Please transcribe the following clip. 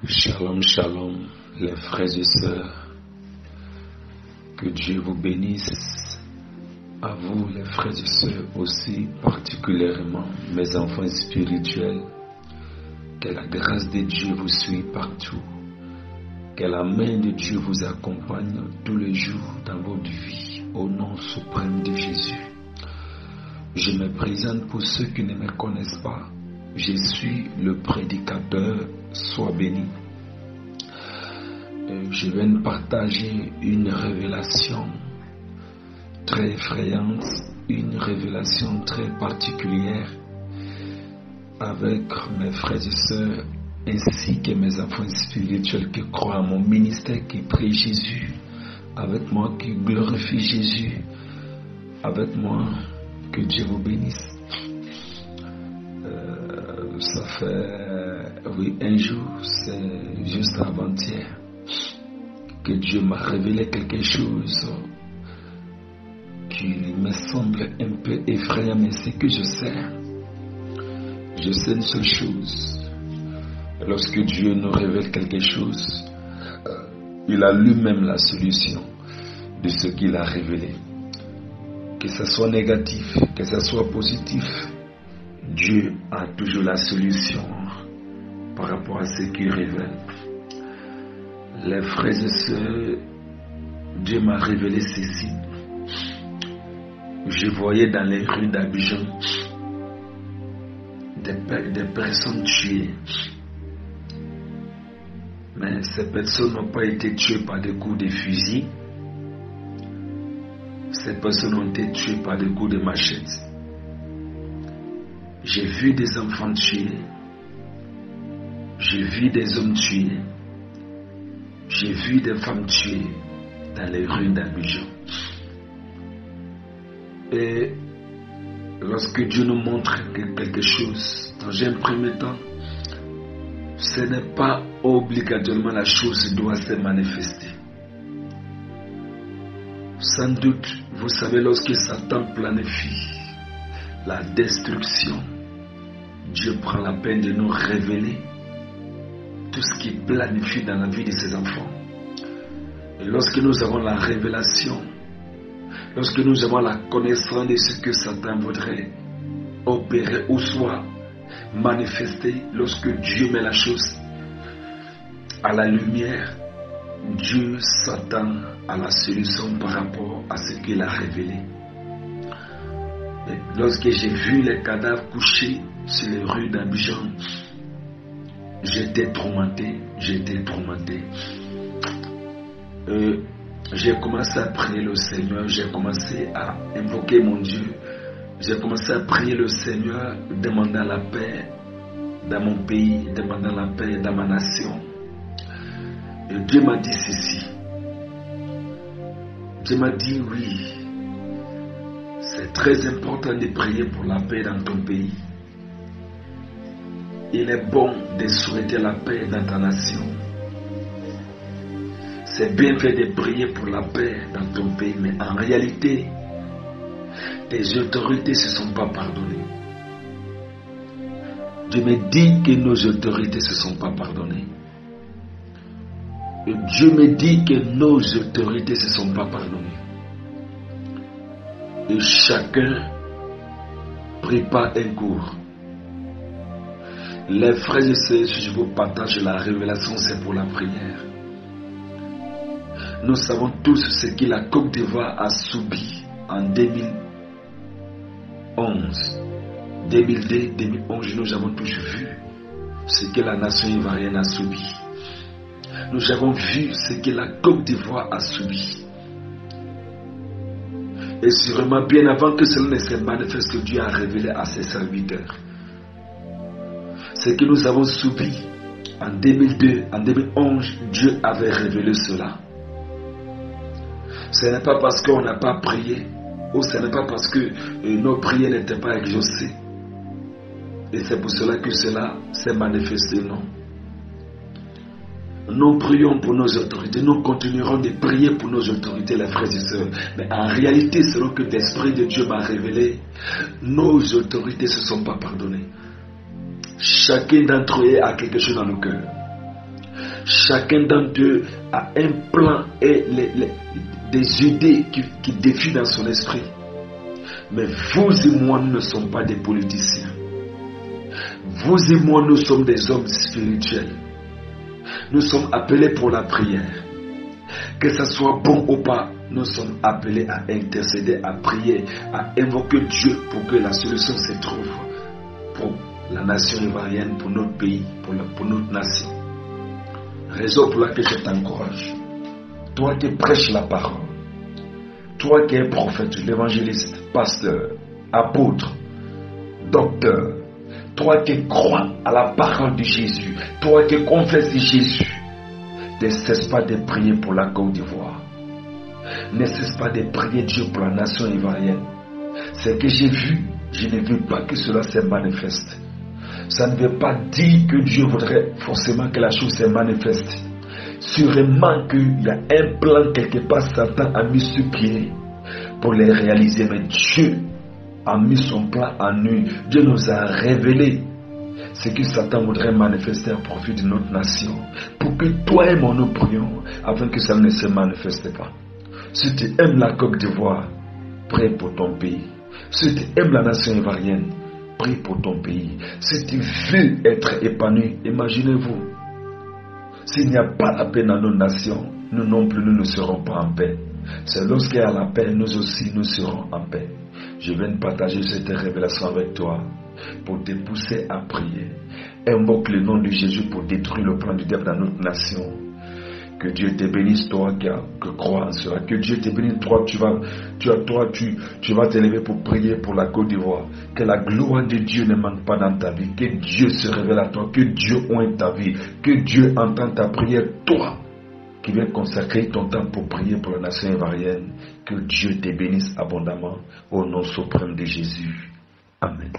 Shalom, shalom, les frères et sœurs. Que Dieu vous bénisse. À vous, les frères et sœurs, aussi particulièrement, mes enfants spirituels. Que la grâce de Dieu vous suive partout. Que la main de Dieu vous accompagne tous les jours dans votre vie. Au nom suprême de Jésus. Je me présente pour ceux qui ne me connaissent pas. Je suis le prédicateur, sois béni. Je viens de partager une révélation très effrayante, une révélation très particulière avec mes frères et sœurs ainsi que mes enfants spirituels qui croient à mon ministère, qui prient Jésus, avec moi qui glorifie Jésus, avec moi. Que Dieu vous bénisse. Ça fait un jour, c'est juste avant-hier, que Dieu m'a révélé quelque chose qui me semble un peu effrayant, mais c'est que je sais une seule chose. Lorsque Dieu nous révèle quelque chose, il a lui-même la solution de ce qu'il a révélé. Que ce soit négatif, que ce soit positif, Dieu a toujours la solution par rapport à ce qu'il révèle. Les frères et sœurs, Dieu m'a révélé ceci. Je voyais dans les rues d'Abidjan des personnes tuées. Mais ces personnes n'ont pas été tuées par des coups de fusil. Ces personnes ont été tuées par des coups de machette. J'ai vu des enfants tués. J'ai vu des hommes tués. J'ai vu des femmes tuées dans les rues d'Abidjan. Et lorsque Dieu nous montre quelque chose, dans un premier temps, ce n'est pas obligatoirement la chose qui doit se manifester. Sans doute, vous savez, lorsque Satan planifie la destruction, Dieu prend la peine de nous révéler tout ce qu'il planifie dans la vie de ses enfants. Et lorsque nous avons la révélation, lorsque nous avons la connaissance de ce que Satan voudrait opérer ou soit manifester, lorsque Dieu met la chose à la lumière, Dieu s'attend à la solution par rapport à ce qu'il a révélé. Et lorsque j'ai vu les cadavres couchés sur les rues d'Abidjan, j'étais tourmenté. J'ai commencé à prier le Seigneur, j'ai commencé à invoquer mon Dieu, j'ai commencé à prier le Seigneur, demandant la paix dans mon pays, demandant la paix dans ma nation. Et Dieu m'a dit ceci. Dieu m'a dit oui, c'est très important de prier pour la paix dans ton pays. Il est bon de souhaiter la paix dans ta nation. C'est bien fait de prier pour la paix dans ton pays, mais en réalité, tes autorités ne se sont pas pardonnées. Dieu me dit que nos autorités ne se sont pas pardonnées. Et Dieu me dit que nos autorités ne se sont pas pardonnées. Et chacun prépare un cours. Les frères et sœurs, si je vous partage la révélation, c'est pour la prière. Nous savons tous ce que la Côte d'Ivoire a subi en 2011. 2002, 2011, nous avons tous vu ce que la nation ivoirienne a subi. Nous avons vu ce que la Côte d'Ivoire a subi. Et sûrement bien avant que cela ne se manifeste, que Dieu a révélé à ses serviteurs. Ce que nous avons subi en 2002, en 2011, Dieu avait révélé cela. Ce n'est pas parce qu'on n'a pas prié, ou ce n'est pas parce que nos prières n'étaient pas exaucées. Et c'est pour cela que cela s'est manifesté, non. Nous prions pour nos autorités, nous continuerons de prier pour nos autorités, les frères et sœurs. Mais en réalité, selon que l'Esprit de Dieu m'a révélé, nos autorités ne se sont pas pardonnées. Chacun d'entre eux a quelque chose dans le cœur. Chacun d'entre eux a un plan et des idées qui défient dans son esprit. Mais vous et moi, nous ne sommes pas des politiciens. Vous et moi, nous sommes des hommes spirituels. Nous sommes appelés pour la prière. Que ce soit bon ou pas, nous sommes appelés à intercéder, à prier, à invoquer Dieu pour que la solution se trouve pour la nation ivoirienne, pour notre pays, pour notre nation. Raison pour laquelle je t'encourage. Toi qui prêches la parole, toi qui es prophète, l'évangéliste, pasteur, apôtre, docteur, toi qui crois à la parole de Jésus, toi qui confesses Jésus, ne cesse pas de prier pour la Côte d'Ivoire. Ne cesse pas de prier Dieu pour la nation ivoirienne. Ce que j'ai vu, je ne veux pas que cela se manifeste. Ça ne veut pas dire que Dieu voudrait forcément que la chose se manifeste. Sûrement qu'il y a un plan quelque part, Satan a mis sur pied pour les réaliser. Mais Dieu a mis son plan en nous. Dieu nous a révélé ce que Satan voudrait manifester à profit de notre nation. Pour que toi et moi nous prions afin que ça ne se manifeste pas. Si tu aimes la Côte d'Ivoire, prie pour ton pays. Si tu aimes la nation ivoirienne, prie pour ton pays. Si tu veux être épanoui, imaginez-vous. S'il n'y a pas la paix dans nos nations, nous non plus, nous ne serons pas en paix. C'est lorsqu'il y a la paix, nous aussi, nous serons en paix. Je viens de partager cette révélation avec toi pour te pousser à prier. Invoque le nom de Jésus pour détruire le plan du diable dans notre nation. Que Dieu te bénisse, toi qui crois en cela. Que Dieu te bénisse, toi, tu vas t'élever pour prier pour la Côte d'Ivoire. Que la gloire de Dieu ne manque pas dans ta vie. Que Dieu se révèle à toi. Que Dieu ointe ta vie. Que Dieu entende ta prière. Toi qui viens consacrer ton temps pour prier pour la nation ivoirienne. Que Dieu te bénisse abondamment au nom suprême de Jésus. Amen.